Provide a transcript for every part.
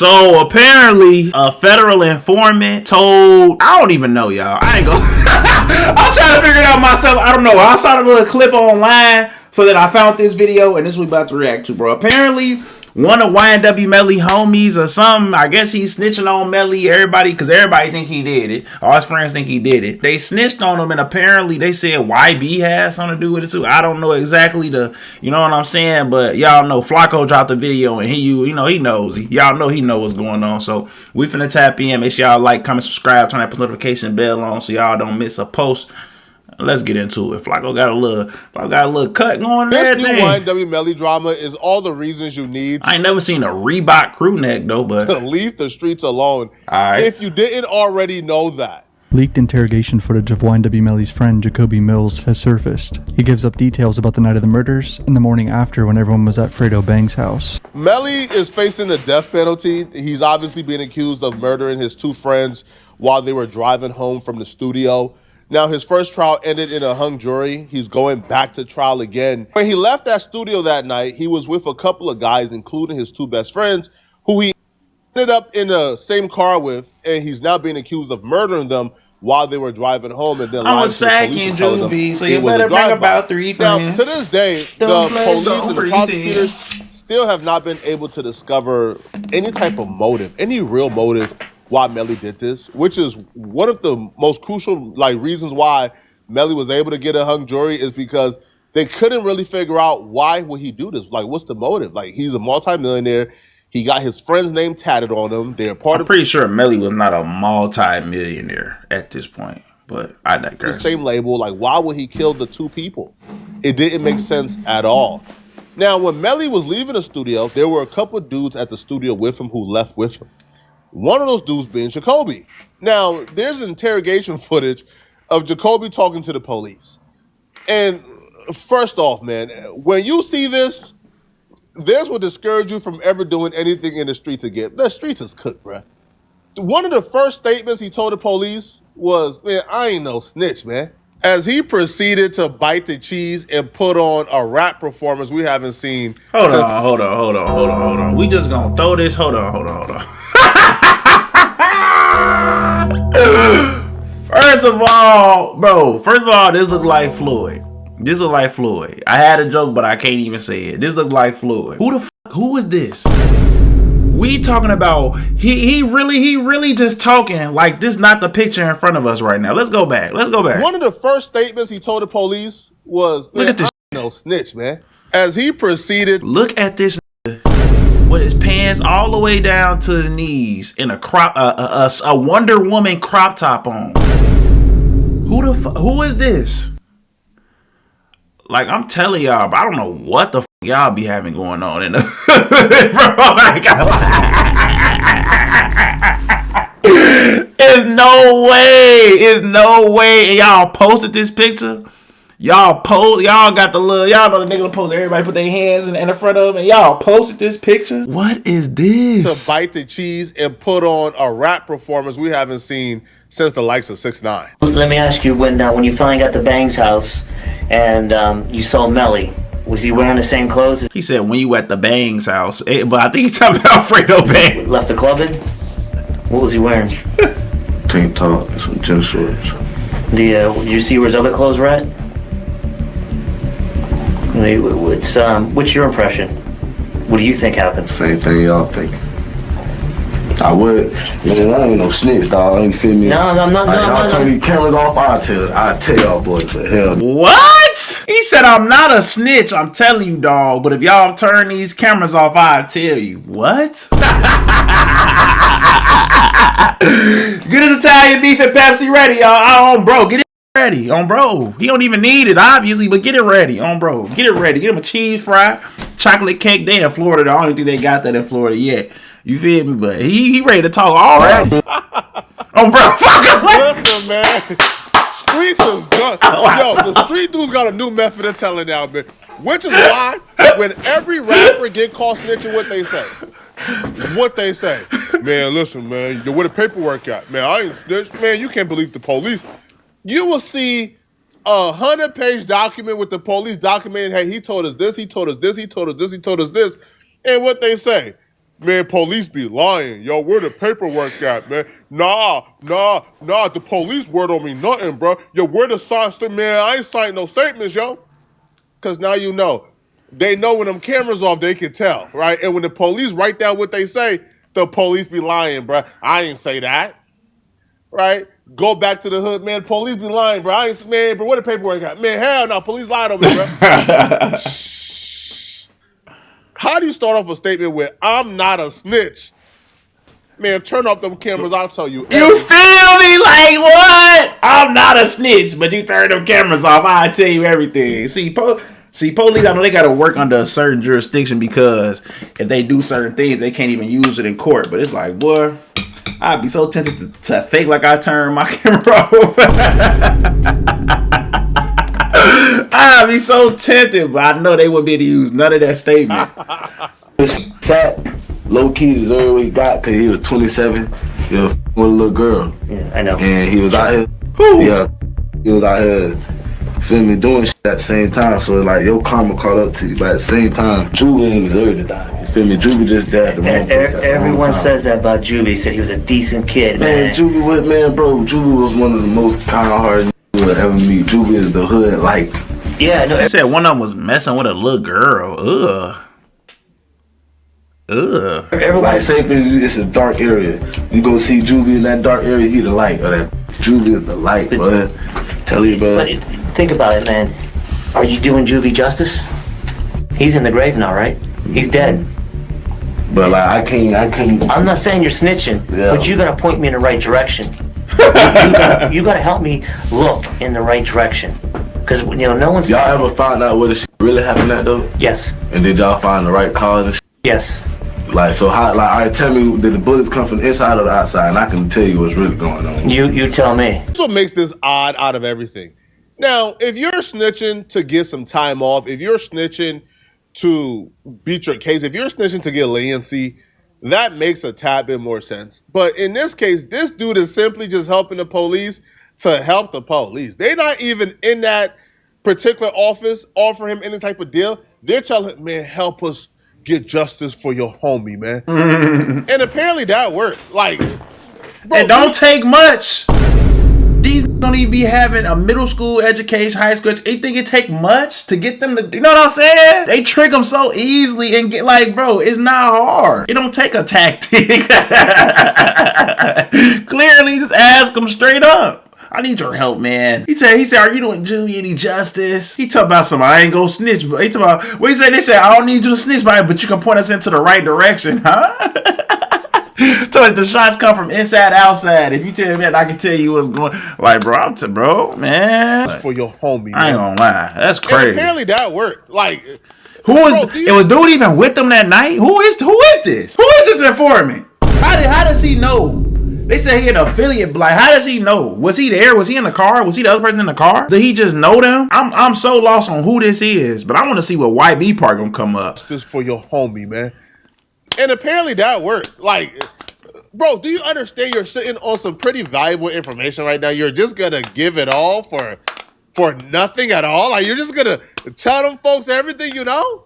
So apparently a federal informant told, I don't even know, y'all. I ain't gonna I'm trying to figure it out myself. I don't know. I saw a little clip online so that I found this video, and this is what we about to react to, bro. Apparently one of YNW Melly homies or something, I guess he's snitching on Melly, everybody, because everybody think he did it. All his friends think he did it. They snitched on him, and apparently they said YB has something to do with it too. I don't know exactly you know what I'm saying, but y'all know Flacco dropped the video, and he knows. Y'all know he knows what's going on. So we finna tap in. Make sure y'all like, comment, subscribe, turn that notification bell on so y'all don't miss a post. Let's get into it. Flacco got a little cut going there. This new YNW Melly drama is all the reasons you need. I ain't never seen a Reebok crew neck though, but to leave the streets alone. All right. If you didn't already know that. Leaked interrogation footage of YNW Melly's friend Jacoby Mills has surfaced. He gives up details about the night of the murders and the morning after when everyone was at Fredo Bang's house. Melly is facing the death penalty. He's obviously being accused of murdering his two friends while they were driving home from the studio. Now, his first trial ended in a hung jury. He's going back to trial again. When he left that studio that night, he was with a couple of guys, including his two best friends, who he ended up in the same car with, and he's now being accused of murdering them while they were driving home. And then I'm a sack in juvie, so you better bring about 3 friends. Now, to this day, the police and the prosecutors still have not been able to discover any type of motive, any real motive why Melly did this, which is one of the most crucial reasons why Melly was able to get a hung jury, is because they couldn't really figure out why would he do this. What's the motive? He's a multimillionaire. He got his friend's name tatted on him. They're part I'm pretty sure Melly was not a multi-millionaire at this point, but I digress. The same label. Why would he kill the two people? It didn't make sense at all. Now, when Melly was leaving the studio, there were a couple of dudes at the studio with him who left with him. One of those dudes being Jacoby. Now, there's interrogation footage of Jacoby talking to the police. And first off, man, when you see this, this will discourage you from ever doing anything in the streets again. The streets is cooked, bruh. One of the first statements he told the police was, man, I ain't no snitch, man. As he proceeded to bite the cheese and put on a rap performance we haven't seen. Hold on. We just gonna throw this. Hold on. First of all, this look like Floyd. I had a joke, but I can't even say it. This look like Floyd. Who is this? We talking about, he really just talking like this not the picture in front of us right now. Let's go back. One of the first statements he told the police was, man, look at this, I ain't no snitch, man. As he proceeded. Look at this with his pants all the way down to his knees in a Wonder Woman crop top on. Who is this? I'm telling y'all, but I don't know what the y'all be having going on in the It's no way. And y'all posted this picture. Y'all got the little, y'all know the nigga post, everybody put their hands in the front of them, and y'all posted this picture. What is this? To bite the cheese and put on a rap performance we haven't seen since the likes of 6ix9ine. Let me ask you, when you finally got to Bang's house and you saw Melly, was he wearing the same clothes? He said when you at the Bang's house, but I think he's talking about Fredo Bang. Left the club in? What was he wearing? Tank top and some gym shorts. Did you see where his other clothes were at? What's your impression? What do you think happened? Same thing y'all think. I would. Man, I ain't no snitch, dog. You feel me? No. Y'all turn these cameras off, I tell y'all boys for hell. What? He said, I'm not a snitch, I'm telling you, dog. But if y'all turn these cameras off, I'll tell you. What? Get his Italian beef and Pepsi ready, y'all. On bro, get it ready. On bro. He don't even need it, obviously, but get it ready. On bro. Get it ready. Get him a cheese fry, chocolate cake. They in Florida. I don't think they got that in Florida yet. You feel me? But he ready to talk already. On bro. Fuck him. Listen, man. Streets is done. Yo, the street dudes got a new method of telling now, man. Which is why when every rapper get caught snitching, what they say, man, listen, man, where the paperwork at? Man, I ain't snitched. Man, you can't believe the police. You will see a 100-page document with the police documenting, hey, he told us this, he told us this, he told us this, he told us this. And what they say, Man, police be lying. Yo, where the paperwork at, man? Nah. The police word don't mean nothing, bro. Yo, where the sign? Man, I ain't signing no statements, yo. Because now you know. They know when them cameras off, they can tell, right? And when the police write down what they say, the police be lying, bro. I ain't say that, right? Go back to the hood, man. Police be lying, bro. Man, bro, where the paperwork at? Man, hell no, police lied on me, bro. How do you start off a statement with, I'm not a snitch? Man, turn off them cameras, I'll tell you. You feel me? Like, what? I'm not a snitch, but you turn them cameras off, I'll tell you everything. See, police, I know they got to work under a certain jurisdiction because if they do certain things, they can't even use it in court. But it's like, boy, I'd be so tempted to fake like I turned my camera off. I'd be so tempted, but I know they wouldn't be able to use none of that statement. Sat low key deserved what he got because he was 27. He was with a little girl. Yeah, I know. And he was out here. Who? Yeah, he was out here. Feel me, doing shit at the same time, so like your karma caught up to you, but at the same time, Juvie ain't deserve to die. You feel me? Juvie just died the wrong place at the wrong Everyone time. says that about Juvie. Said he was a decent kid, Man, Juvie was, man, bro, Juvie was one of the most kind-hearted you would ever meet. Juvie is the hood like. Yeah, no. They said one of them was messing with a little girl. Everyone, Like, say for instance, it's a dark area. You go see Juvie in that dark area, he the light. Or that Juvie is the light, bro. Tell you, bro. but think about it, man. Are you doing Juvie justice? He's in the grave now, right? He's dead. But like, I can't. I'm not saying you're snitching, Yeah. but you gotta point me in the right direction. you gotta help me look in the right direction. Because, you know, no one's... Y'all ever found out where the shit really happened at, though? Yes. And did y'all find the right cause and shit? Yes. Like, so how, like, all right, tell me, did the bullets come from the inside or the outside? And I can tell you what's really going on. You tell me. That's what makes this odd out of everything. Now, if you're snitching to get some time off, if you're snitching to beat your case, if you're snitching to get leniency, that makes a tad bit more sense. But in this case, this dude is simply just helping the police to help the police. They're not even in that particular office offering him any type of deal. They're telling him, man, help us get justice for your homie, man. And apparently that worked. Like, bro, It don't take much. These don't even be having a middle school education, high school education. You think it take much to get them to, you know what I'm saying? They trick them so easily and get like, bro, it's not hard. It don't take a tactic. Clearly, just ask them straight up. I need your help, man. He said, are you doing Juvie any justice? He talk about some, I ain't gonna snitch, but he talk about, what he said, they said, I don't need you to snitch, but you can point us into the right direction, huh? So if the shots come from inside outside, if you tell me that, I can tell you what's going. Like, bro, man. for your homie, I ain't man. gonna lie, that's And crazy. apparently that worked. Like, Who was? bro, It was dude even with them that night? Who is this? Who is this informant? How does he know? They say he an affiliate. Like, how does he know? Was he there? Was he in the car? Was he the other person in the car? Did he just know them? I'm so lost on who this is, but I want to see what YB part gonna come up. justice for your homie, man. And apparently that worked. Like, bro, do you understand you're sitting on some pretty valuable information right now? You're just gonna give it all for nothing at all? Like, you're just gonna tell them folks everything you know?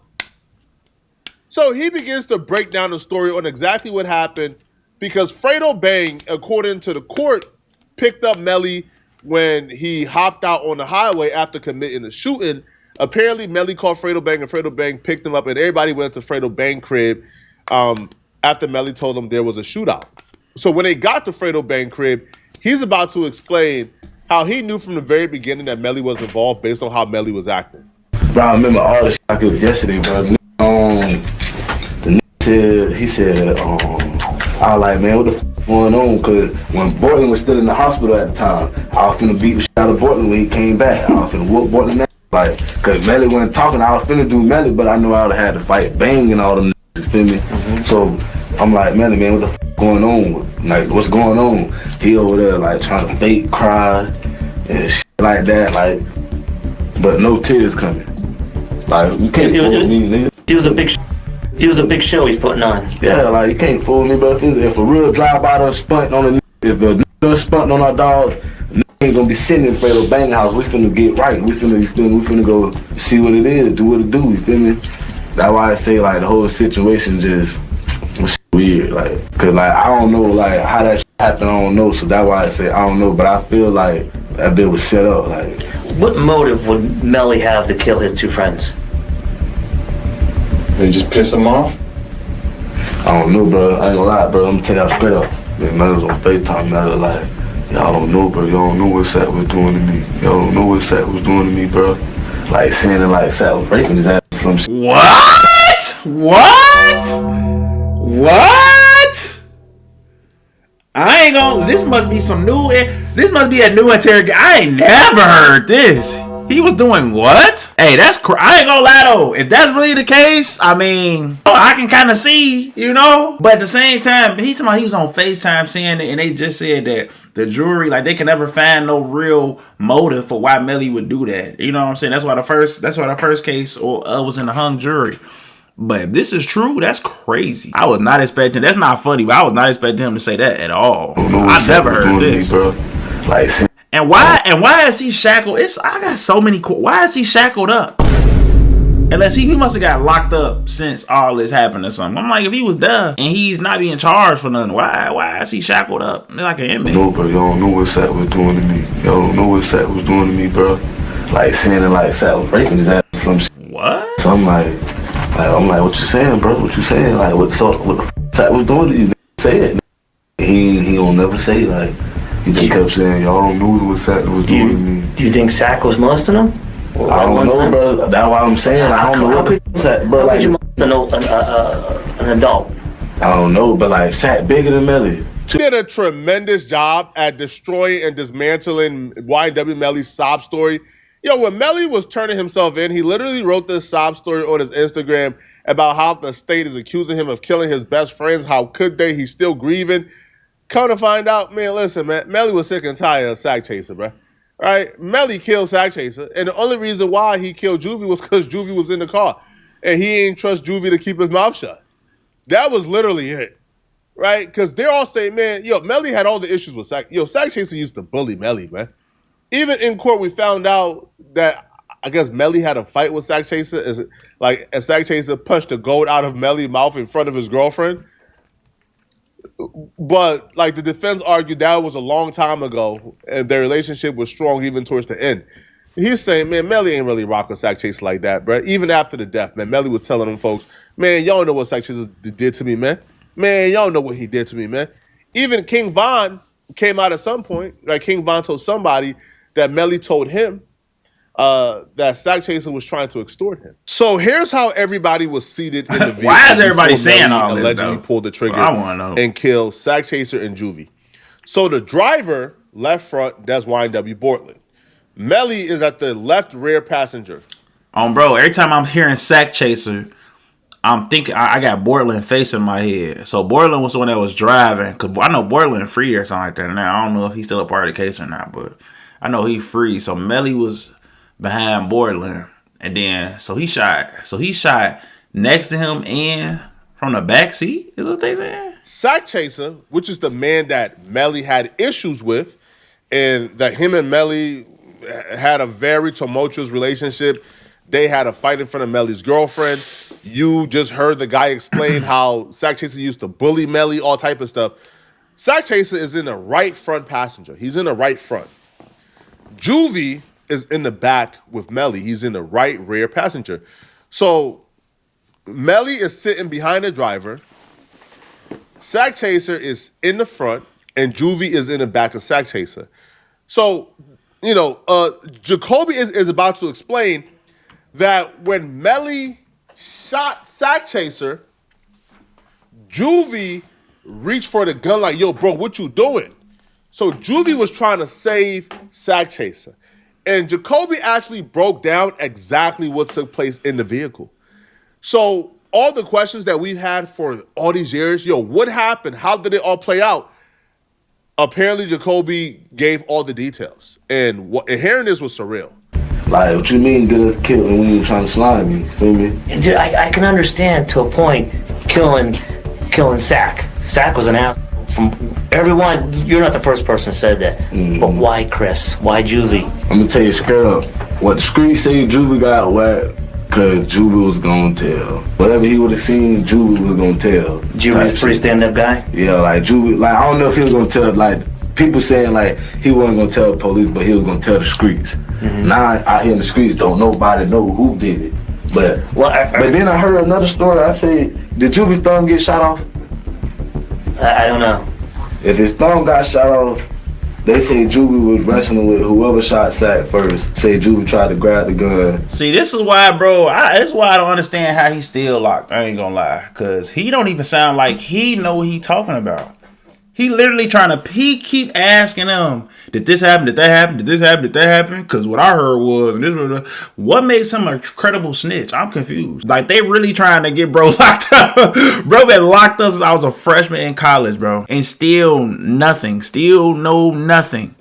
So he begins to break down the story on exactly what happened because Fredo Bang, according to the court, picked up Melly when he hopped out on the highway after committing the shooting. Apparently, Melly called Fredo Bang and Fredo Bang picked him up and everybody went to Fredo Bang crib after Melly told them there was a shootout. So when they got to Fredo Bang crib, he's about to explain how he knew from the very beginning that Melly was involved based on how Melly was acting. Bro, I remember all the shit I could yesterday, bro. The said, he said, I was like, man, what the f going on? Cause when Bortland was still in the hospital at the time, I was finna beat the shit out of Bortland when he came back. I was finna whoop Bortland ass. Like, cause Melly wasn't talking, I was finna do Melly, but I knew I would've had to fight Bang and all them, you feel me? So I'm like, Melly, man, what the f going on? Like, what's going on? He over there, like, trying to fake cry and shit like that, like, but no tears coming. Like, you can't fool me, nigga. He was a big show he's putting on. Yeah, like, you can't fool me, bro. If a real drive-by done spunt on a, if a nigga done spunt on our dog, nigga ain't gonna be sitting in Fredo Bang house. We finna get right. We finna go see what it is, do what it do, you feel me? That's why I say, like, the whole situation just was weird, like, cause like I don't know like how that shit happened. I don't know, so that's why I say I don't know. But I feel like that bit was set up. Like, what motive would Melly have to kill his two friends? They just piss him off? I don't know, bro. I ain't gonna lie, bro. I'm gonna tell y'all straight up. The Melly was on FaceTime. Melly like, y'all don't know, bro. Y'all don't know what Sack was doing to me. Y'all don't know what Sack was doing to me, bro. Like saying it like Sack was raping his ass or some shit. What? I ain't gonna. This must be some new. This must be a new interrogation. I ain't never heard this. He was doing what? Hey, that's I ain't gonna lie though. If that's really the case, I mean, I can kind of see, you know. But at the same time, he was on FaceTime saying it, and they just said that the jury, like, they can never find no real motive for why Melly would do that. You know what I'm saying? That's why the first case was in the hung jury. But if this is true, that's crazy. I was not expecting. That's not funny, but I was not expecting him to say that at all. I never heard this, bro. Like. And why is he shackled? I got so many. Why is he shackled up? Unless he must have got locked up since all this happened or something. I'm like, if he was there and he's not being charged for nothing, why is he shackled up? Like an inmate. No, bro, y'all don't know what Sack was doing to me. Y'all don't know what Sack was doing to me, bro. Like saying it like Sack was raping his ass or some shit. What? So I'm like, what you saying, bro? What you saying? Like, what the Sack was doing to you? Say it. He don't never say like. He just kept saying, y'all don't know what Sack was doing to me. Do you think Sack was molesting him? I don't know, bro. That's why I'm saying I don't know what Sack, bro. How could you molest an adult? I don't know, but like Sack bigger than Melly. He did a tremendous job at destroying and dismantling YNW Melly's sob story. Yo, when Melly was turning himself in, he literally wrote this sob story on his Instagram about how the state is accusing him of killing his best friends. How could they? He's still grieving. Come to find out, man, listen, man, Melly was sick and tired of Sack Chaser, bro. Right? Melly killed Sack Chaser, and the only reason why he killed Juvie was because Juvie was in the car, and he ain't trust Juvie to keep his mouth shut. That was literally it, right? Because they're all saying, man, yo, Melly had all the issues with Sack. Yo, Sack Chaser used to bully Melly, man. Even in court, we found out that I guess Melly had a fight with Sack Chaser, as Sack Chaser punched the gold out of Melly's mouth in front of his girlfriend. But like the defense argued that was a long time ago, and their relationship was strong even towards the end. He's saying, man, Melly ain't really rocking Sack Chaser like that, bro. Even after the death, man, Melly was telling them folks, man, y'all know what Sack Chaser did to me, man. Man, y'all know what he did to me, man. Even King Von came out at some point. Like King Von told somebody that Melly told him that Sack Chaser was trying to extort him. So here's how everybody was seated in the vehicle. Why is everybody saying Melly all this, allegedly though? pulled the trigger I want to know. and killed Sack Chaser and Juvie. So the driver, left front, that's YNW Bortland. Melly is at the left rear passenger. Bro, every time I'm hearing Sack Chaser, I'm thinking I got Bortland face in my head. So Bortland was the one that was driving, because I know Bortland free or something like that now. I don't know if he's still a part of the case or not, but I know he free. So Melly was behind Bortland, and then so he shot next to him and from the back seat, is what they saying. Sack Chaser, which is the man that Melly had issues with, and that him and Melly had a very tumultuous relationship. They had a fight in front of Melly's girlfriend. You just heard the guy explain how Sack Chaser used to bully Melly, all type of stuff. Sack Chaser is in the right front passenger. He's in the right front. Juvie is in the back with Melly. He's in the right rear passenger. So Melly is sitting behind the driver. Sack Chaser is in the front, and Juvie is in the back of Sack Chaser. So, you know, Jacoby is about to explain that when Melly shot Sack Chaser, Juvie reached for the gun like, yo, bro, what you doing? So Juvie was trying to save Sack Chaser. And Jacoby actually broke down exactly what took place in the vehicle. So all the questions that we've had for all these years, yo, what happened? How did it all play out? Apparently, Jacoby gave all the details. And hearing this was surreal. Like, what you mean get us killed and when you trying to slime me? Feel me? Dude, I can understand to a point killing Sack. Sack was an ass. From everyone, you're not the first person who said that. But why Chris? Why Juvie? I'm gonna tell you straight up. What the streets say Juvie got whacked, Cause Juvie was gonna tell. Whatever he would have seen, Juvie was gonna tell. Juvie's a pretty stand-up guy? Yeah, like Juvie, like I don't know if he was gonna tell, like people saying like he wasn't gonna tell the police, but he was gonna tell the streets. Now out here in the streets, don't nobody know who did it. But but then I heard another story. I said, did Juvie's thumb get shot off? I don't know. If his thumb got shot off, they say Juvie was wrestling with whoever shot Sack first. Say Juvie tried to grab the gun. See, this is why, bro. This is why I don't understand how he's still locked. I ain't gonna lie, cause he don't even sound like he know what he talking about. He literally he keep asking them, did this happen? Did that happen? Did this happen? Did that happen? Cause what I heard was, and this, what makes him a credible snitch? I'm confused. Like they really trying to get bro locked up. Bro been locked up since I was a freshman in college, bro, and still nothing. Still no nothing.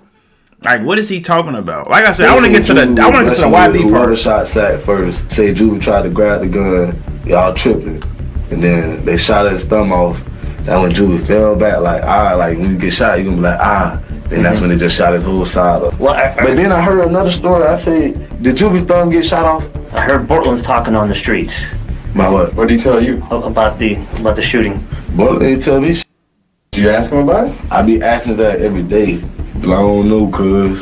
Like what is he talking about? Like I said, I want to get to the YB part. Whoever shot Sack first. Say Juvie tried to grab the gun. Y'all tripping, and then they shot his thumb off. That when Juvie fell back, like when you get shot, you gonna be like, then that's when they just shot his whole side up. Well, but then I heard another story. I said, did Juvie's thumb get shot off? I heard Portland's talking on the streets. About what? What did he tell you? About the shooting. Portland didn't tell me. Did you ask him about it? I be asking that every day, but I don't know, cuz.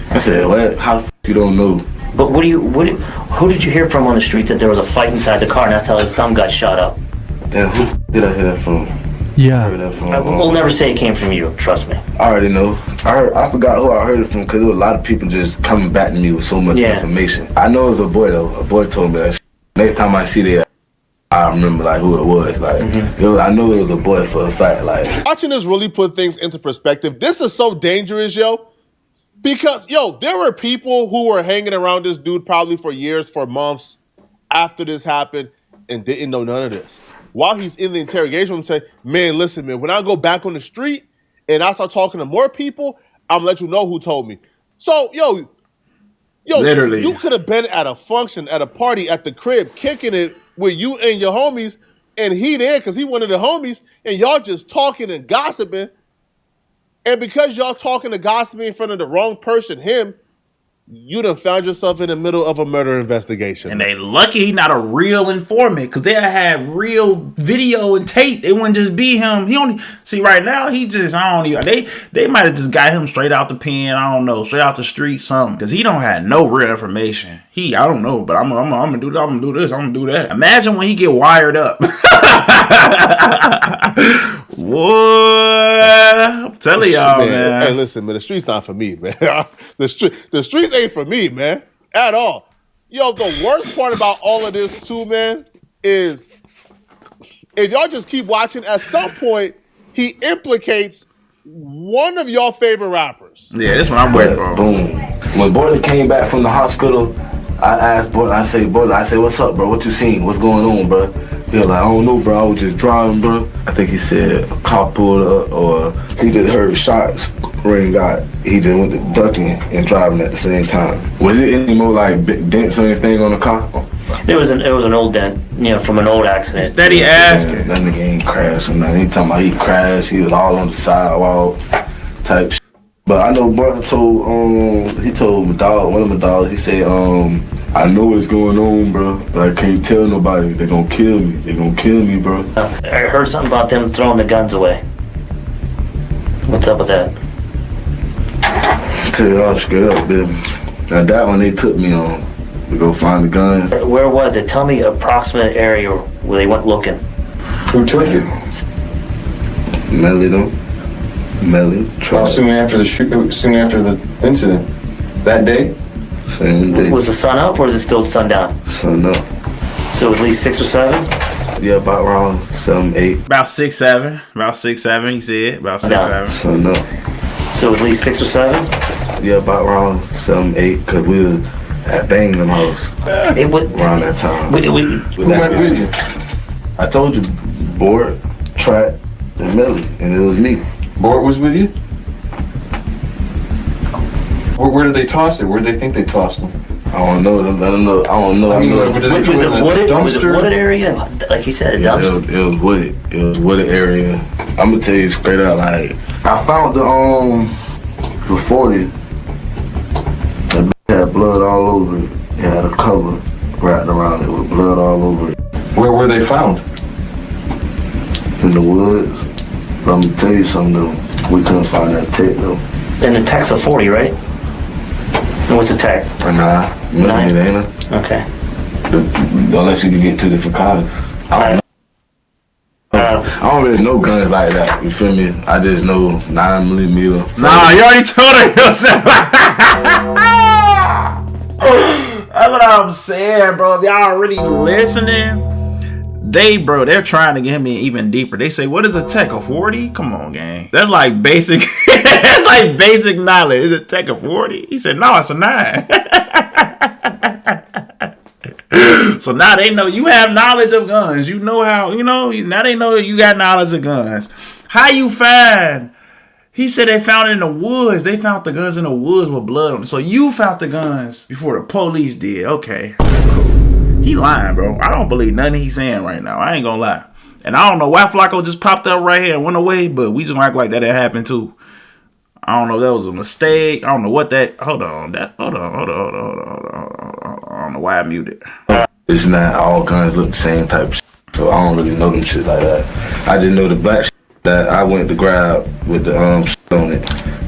I said, what? How the f*** you don't know? But who did you hear from on the street that there was a fight inside the car and that's how his thumb got shot up? Damn, who did I hear that from? Yeah. We'll never say it came from you, trust me. I already know. I forgot who I heard it from because there was a lot of people just coming back to me with so much information. I know it was a boy though. A boy told me that shit. Next time I see that, I remember like who it was. Like I know it was a boy for a fact. Like Watching this really put things into perspective. This is so dangerous, yo. Because, yo, there were people who were hanging around this dude probably for years, for months after this happened and didn't know none of this. While he's in the interrogation room, say, man, listen, man, when I go back on the street and I start talking to more people, I'm gonna let you know who told me. So, yo, literally, you could have been at a function, at a party, at the crib, kicking it with you and your homies, and he there because he one of the homies, and y'all just talking and gossiping. And because y'all talking and gossiping in front of the wrong person, him, you done found yourself in the middle of a murder investigation. And they lucky he not a real informant, because they had real video and tape. It wouldn't just be him. He only see right now. He just they might have just got him straight out the pen. I don't know, straight out the street, something, because he don't have no real information. I don't know, but I'm gonna do this. I'm gonna do this. I'm gonna do that. Imagine when he get wired up. What? I'm telling y'all, man. Hey, listen, man. The streets not for me, man. The streets ain't for me, man, at all. Yo, the worst part about all of this too, man, is if y'all just keep watching, at some point he implicates one of y'all favorite rappers. Yeah, that's what I'm waiting for. Boom. When Boyle came back from the hospital, I asked Boyle, I said, what's up, bro? What you seen? What's going on, bro? He was like, I don't know, bro. I was just driving, bro. I think he said a cop pulled up, or he just heard shots ring out. He just went to ducking and driving at the same time. Was it any more like dents or anything on the car? It was an old dent, from an old accident. Steady asking. That nigga ain't crashed or nothing. He talking about he crashed. He was all on the sidewalk type shit. But I know brother told my dog, one of my dogs, he said, I know what's going on, bro, but I can't tell nobody. They're gonna kill me. They're gonna kill me, bro. I heard something about them throwing the guns away. What's up with that? Tell y'all straight up, baby. Now that one they took me on to go find the guns. Where was it? Tell me approximate area where they went looking. Who took it? Melly though. Melly. Well, soon after the incident. That day? Same day. Was the sun up or is it still sundown? Sun up. So at least 6 or 7? Yeah, about around 7, 8. About 6, 7. About 6, 7, he said. About 6, 7. Sun up. So at least 6 or 7? Yeah, about around 7, 8, because we was at Bangham House around that time. Who went with you? I told you, Board, Track, and Melly, and it was me. Bort was with you? Where did they toss it? Where did they think they tossed him? I don't know. I don't know. Was it wooded area? Like you said, a dumpster? It was wooded. It was wooded area. I'm gonna tell you straight up. Like I found the 40. That had blood all over it. It had a cover wrapped around it with blood all over it. Where were they found? In the woods. Let me tell you something though. We couldn't find that tech though. And the tech's a 40, right? And what's the tech? Nah, Nine? it ain't. Okay. Unless you can get 2 different colors. I don't really know guns like that. You feel me? I just know 9mm. Nah, you already told her yourself. That's what I'm saying, bro. If y'all really listening, they're trying to get me even deeper. They say, what is a tech, a 40? Come on, gang. That's like basic. That's like basic knowledge. Is it tech a 40? He said, no, it's a 9. So now they know you have knowledge of guns. You know how, now they know you got knowledge of guns. How you find? He said they found it in the woods. They found the guns in the woods with blood on it. So you found the guns before the police did. Okay, cool. He lying, bro. I don't believe nothing he's saying right now. I ain't gonna lie. And I don't know why Flacco just popped up right here and went away, but we just act like that happened too. I don't know if that was a mistake. I don't know what that. Hold on. I don't know why I muted. It's not all guns look the same type of shit. So I don't really know them shit like that. I just know the black shit that I went to grab with the shit on it.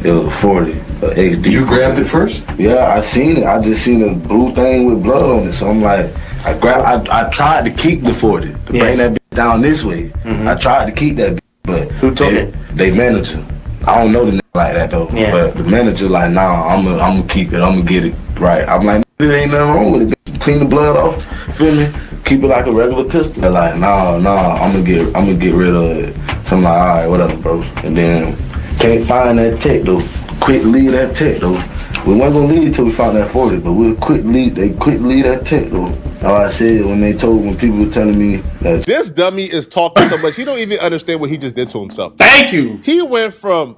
It was a 40. HD. You grabbed it first? Yeah, I seen it. I just seen a blue thing with blood on it. So I'm like, I tried to keep the 40 to bring that bitch down this way. Mm-hmm. I tried to keep that bitch, but who took it? They manager. I don't know the nigga like that though. Yeah. But the manager like, nah, I'm gonna keep it. I'm gonna get it right. I'm like, there ain't nothing wrong with it. Clean the blood off. Feel me? Keep it like a regular pistol. They're like, nah, I'm gonna get rid of it. So I'm like, all right, whatever, bro. And then can't find that tech though. Quick leave that tech though. We wasn't gonna leave till we found that 40, but we'll quick leave that tech though. How I said when people were telling me that this dummy is talking so much he don't even understand what he just did to himself. Thank you. He went from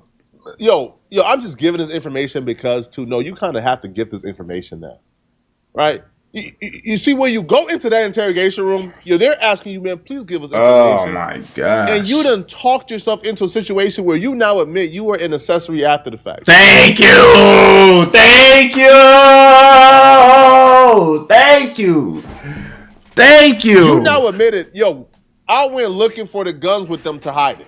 yo, I'm just giving this information because you kind of have to give this information now, right? You see, when you go into that interrogation room, they're asking you, man, please give us information. Oh my God! And you done talked yourself into a situation where you now admit you were an accessory after the fact. Thank you, thank you, thank you, thank you. You now admitted, I went looking for the guns with them to hide it.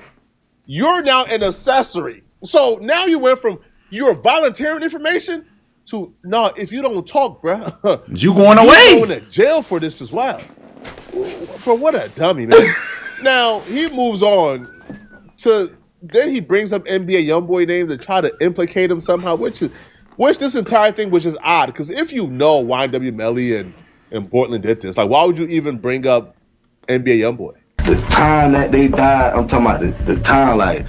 You're now an accessory. So now you went from you're volunteering information to if you don't talk, bruh, you going away. You're going to jail for this as well. Bro, what a dummy, man. Now he moves on to then he brings up NBA Youngboy name to try to implicate him somehow, which this entire thing was just odd. Because if YNW Melly and Portland did this, like why would you even bring up NBA Youngboy? The time that they died, I'm talking about the time, like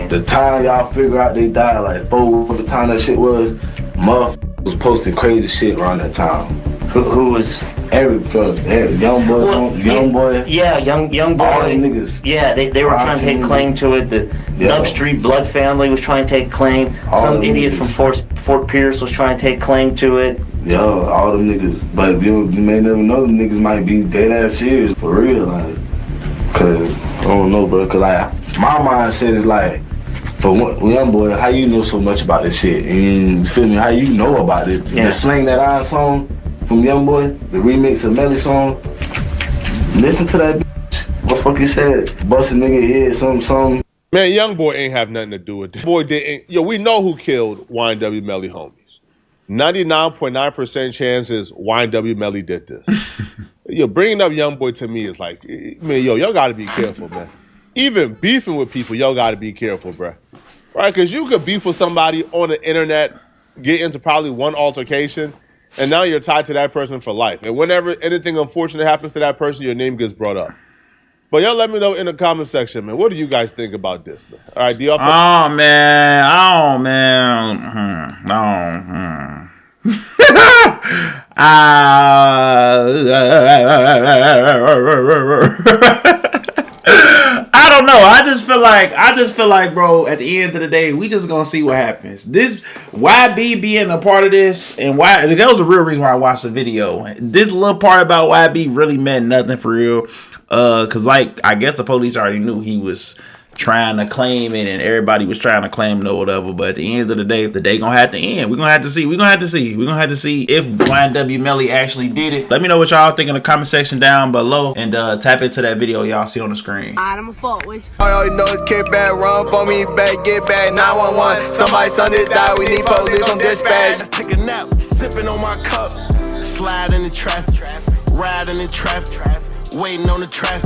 the time y'all figure out they died, like the time that shit was, motherfuckers was posting crazy shit around that time. Who was Youngboy? Yeah, Youngboy. All them niggas. Yeah, they were trying to take claim to it. The Nub Street Blood family was trying to take claim. Some idiot from Fort Pierce was trying to take claim to it. Yeah, all them niggas. But you may never know them niggas might be dead ass serious for real, like. Cause I don't know, bro. Cause like my mindset is like, for Youngboy, how you know so much about this shit? And you feel me? How you know about it? Yeah. The Slang That Iron song from Youngboy, the remix of Melly song. Listen to that bitch. What the fuck he said? Bust a nigga head, something. Man, Youngboy ain't have nothing to do with this. Boy didn't. We know who killed YNW Melly homies. 99.9% chances YNW Melly did this. Bringing up Youngboy to me is like, man, y'all got to be careful, man. Even beefing with people, y'all got to be careful, bro. Right? Because you could beef with somebody on the internet, get into probably one altercation, and now you're tied to that person for life. And whenever anything unfortunate happens to that person, your name gets brought up. But y'all let me know in the comment section, man. What do you guys think about this, man? All right, do y'all... Oh, man. I don't know. I just feel like, bro, at the end of the day, we just gonna see what happens. This YB being a part of this, and that was the real reason why I watched the video. This little part about YB really meant nothing for real. Cause like I guess the police already knew he was trying to claim it, and everybody was trying to claim it or whatever. But at the end of the day gonna have to end. We're gonna have to see. We're gonna have to see if YNW Melly actually did it. Let me know what y'all think in the comment section down below, and tap into that video y'all see on the screen. I'm a fault with. All you know is kick back, run for me back, get back, 911. Somebody son did die, we need police on dispatch. Let's take a nap, sipping on my cup, slide in the traffic, ride in the traffic, waiting on the traffic.